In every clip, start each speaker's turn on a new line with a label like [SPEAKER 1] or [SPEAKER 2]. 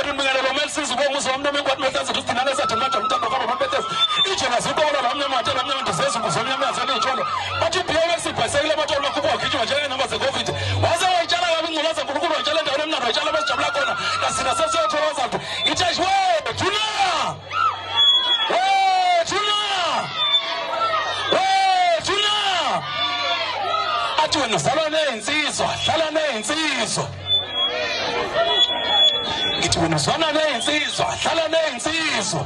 [SPEAKER 1] Mfowethu Mbingelelo Melisiza ubonga uzomntu omekwathi mehlaza kusithina sathi manje umntana kwabo mabetheza. Ijena zikona la mnyama atela mnyama ndizeza nguzomnyama yazana ijolo. Bathi BOS ibhayisekile amatolo makhubo wakhitshwa njenge namba ze-COVID. Waze wayitshala kabi ingculaza uNkulunkulu wayitshala endaweni emnandi wayitshala besijabula khona. Kasina sesiyothola zathi itheshi we thuna. Athi wena uzalwa ney'nsizwa, hlala ney'nsizwa. Ngithi wena uzwana ney'nsizwa, hlala ney'nsizwa.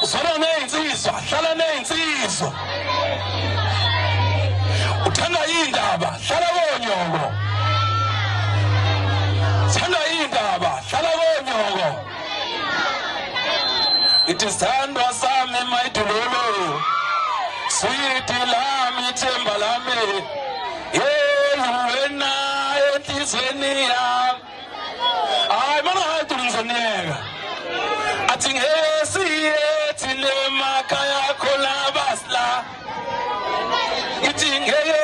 [SPEAKER 1] Uzwana ney'nsizwa, hlala ney'nsizwa. Uthanda iy'ndaba, hlala konyoko. Thanda iy'ndaba, hlala konyoko. Ngithi sithandwa sami mayidululu. Sweet lami themba lami wena enhlizweni yami hayi mana hayidulungizoniyeka athi ngesiyethi nemakhaya khona basla ithi ngeke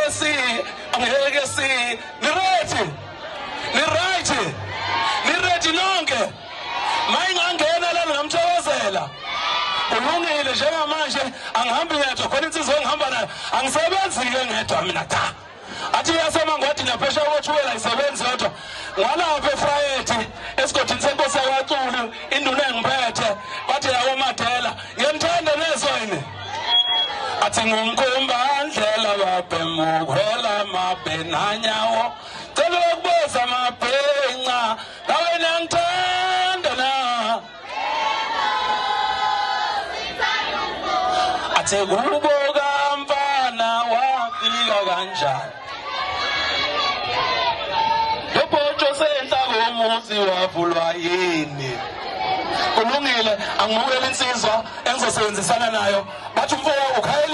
[SPEAKER 1] ni right nonke mayingangena lana ngamthokozela ulungile njengamanje angihambi ngedwa khona insizwa engihamba nayo angisebenzi-ke ngedwa mina cha athi iyasema ngwathi naphesha kothukela ayisebenzi yodwa ngwalapha efrayeti esigodini senkosi yakwaCulu induna engiphethe bathi yawo Madela ngiyamthanda nezoyini athi ngumkhumbandlela babhemukhwela mabhenanyawo cela ukubuza mabhenca nawe niyangithanda na athi kubuka mfana wafika kanjani lobhotsho senta komuzi wavulwa yini kulungile angimukela insizwa engizosebenzisana nayo bathi mfowethu ukhayela